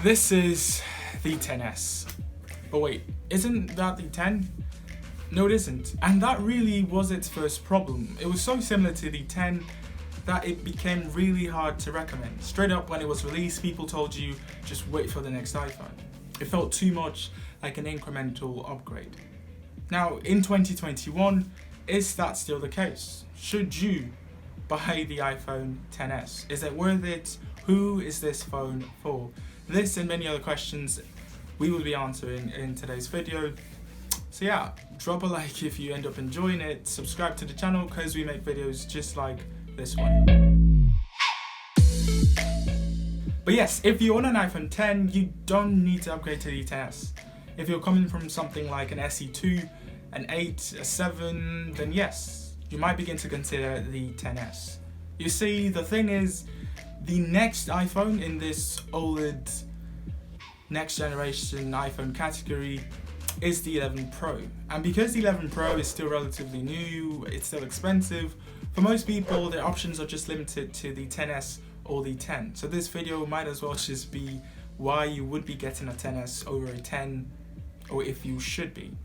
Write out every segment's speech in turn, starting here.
This is the XS. But wait, isn't that the 10? No, it isn't. And that really was its first problem. It was so similar to the 10 that it became really hard to recommend. Straight up when it was released, people told you just wait for the next iPhone. It felt too much like an incremental upgrade. Now, in 2021, is that still the case? Should you buy the iPhone XS? Is it worth it? Who is this phone for? This and many other questions we will be answering in today's video. So yeah, drop a like if you end up enjoying it, subscribe to the channel because we make videos just like this one. But yes, if you own an iPhone 10, you don't need to upgrade to the XS. If you're coming from something like an SE2, an 8, a 7, then yes, you might begin to consider the XS. You see, the thing is, the next iPhone in this OLED next generation iPhone category is the 11 Pro. And because the 11 Pro is still relatively new, it's still expensive, for most people their options are just limited to the XS or the 10. So this video might as well just be why you would be getting a XS over a 10, or if you should be.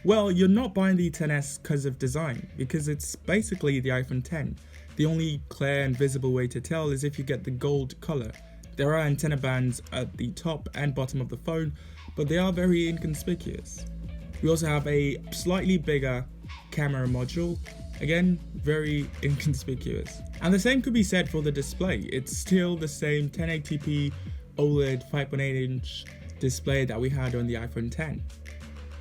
Well, you're not buying the XS because of design, because it's basically the iPhone 10. The only clear and visible way to tell is if you get the gold color. There are antenna bands at the top and bottom of the phone, but they are very inconspicuous. We also have a slightly bigger camera module, again, very inconspicuous. And the same could be said for the display. It's still the same 1080p OLED 5.8-inch display that we had on the iPhone 10.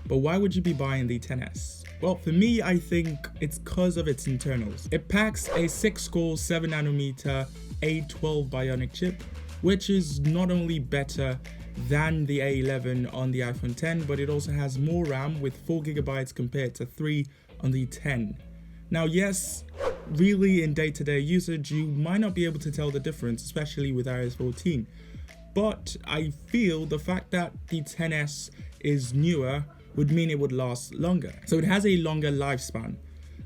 But why would you be buying the XS? Well, for me, I think it's because of its internals. It packs a 6-core 7nm A12 Bionic chip, which is not only better than the A11 on the iPhone 10, but it also has more RAM with 4GB compared to 3 on the 10. Now, yes, really in day-to-day usage, you might not be able to tell the difference, especially with iOS 14. But I feel the fact that the XS is newer would mean it would last longer. So it has a longer lifespan,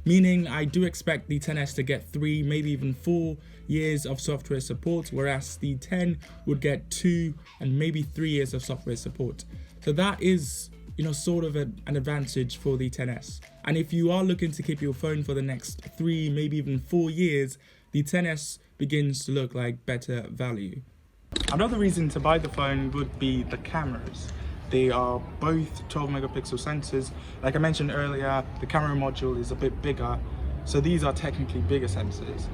meaning I do expect the XS to get 3, maybe even 4 years of software support, whereas the 10 would get 2 and maybe 3 years of software support. So that is, sort of an advantage for the XS. And if you are looking to keep your phone for the next 3, maybe even 4 years, the XS begins to look like better value. Another reason to buy the phone would be the cameras. They are both 12 megapixel sensors. Like I mentioned earlier, the camera module is a bit bigger, so these are technically bigger sensors.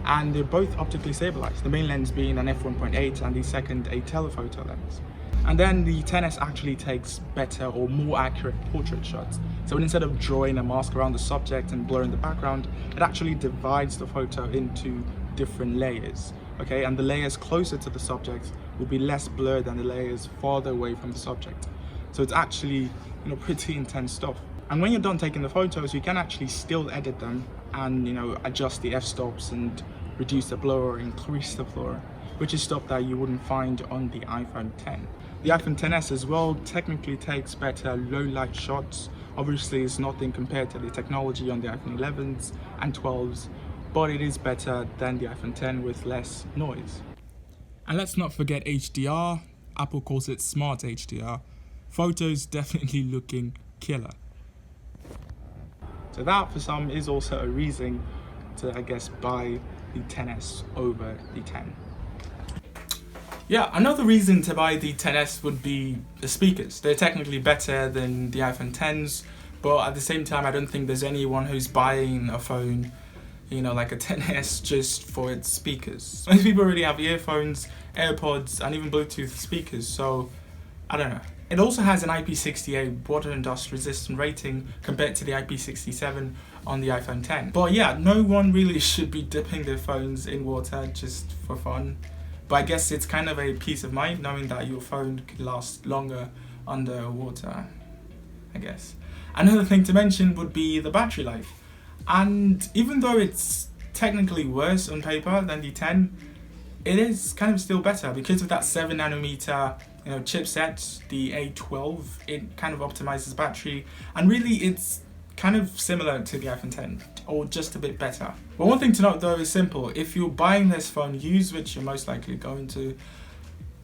And they're both optically stabilized, the main lens being an f1.8 and the second a telephoto lens. And then the XS actually takes better or more accurate portrait shots. So instead of drawing a mask around the subject and blurring the background, it actually divides the photo into different layers. Okay, and the layers closer to the subject will be less blurred than the layers farther away from the subject. So it's actually, pretty intense stuff. And when you're done taking the photos, you can actually still edit them and, adjust the f-stops and reduce the blur or increase the blur, which is stuff that you wouldn't find on the iPhone 10. The iPhone XS as well technically takes better low light shots. Obviously, it's nothing compared to the technology on the iPhone 11s and 12s, but it is better than the iPhone 10 with less noise. And let's not forget HDR. Apple calls it smart HDR. Photos definitely looking killer. So that for some is also a reason to, I guess, buy the XS over the 10. Yeah, another reason to buy the XS would be the speakers. They're technically better than the iPhone 10s, but at the same time, I don't think there's anyone who's buying a phone like a XS just for its speakers. Most people already have earphones, AirPods, and even Bluetooth speakers, so I don't know. It also has an IP68 water and dust resistant rating compared to the IP67 on the iPhone 10. But yeah, no one really should be dipping their phones in water just for fun. But I guess it's kind of a peace of mind knowing that your phone could last longer under water, I guess. Another thing to mention would be the battery life. And even though it's technically worse on paper than the 10, it is kind of still better because of that 7nm chipset, the A12. It kind of optimizes battery, and really it's kind of similar to the iPhone 10, or just a bit better. But one thing to note though is simple: if you're buying this phone used, which you're most likely going to,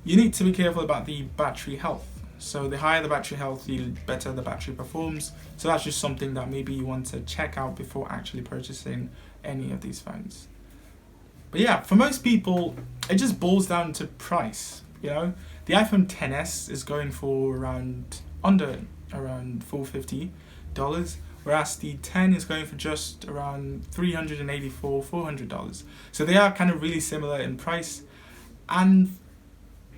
you need to be careful about the battery health. So the higher the battery health, the better the battery performs. So that's just something that maybe you want to check out before actually purchasing any of these phones. But yeah, for most people, it just boils down to price. You know, the iPhone XS is going for around $450, whereas the 10 is going for just around $384-400. So they are kind of really similar in price, and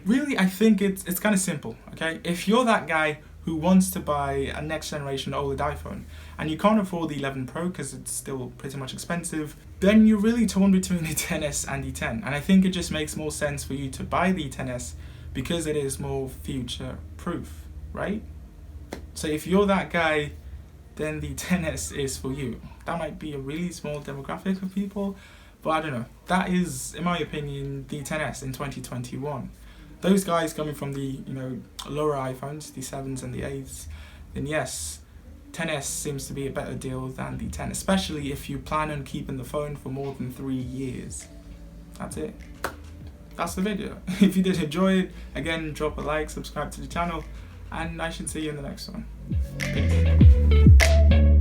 really, I think it's kind of simple, okay? If you're that guy who wants to buy a next generation OLED iPhone and you can't afford the 11 Pro because it's still pretty much expensive, then you're really torn between the XS and the 10. And I think it just makes more sense for you to buy the XS because it is more future proof, right? So if you're that guy, then the XS is for you. That might be a really small demographic of people, but I don't know. That is, in my opinion, the XS in 2021. Those guys coming from the lower iPhones, the 7s and the 8s, then yes, XS seems to be a better deal than the 10, especially if you plan on keeping the phone for more than 3 years. That's it. That's the video. If you did enjoy it, again, drop a like, subscribe to the channel, and I should see you in the next one. Peace.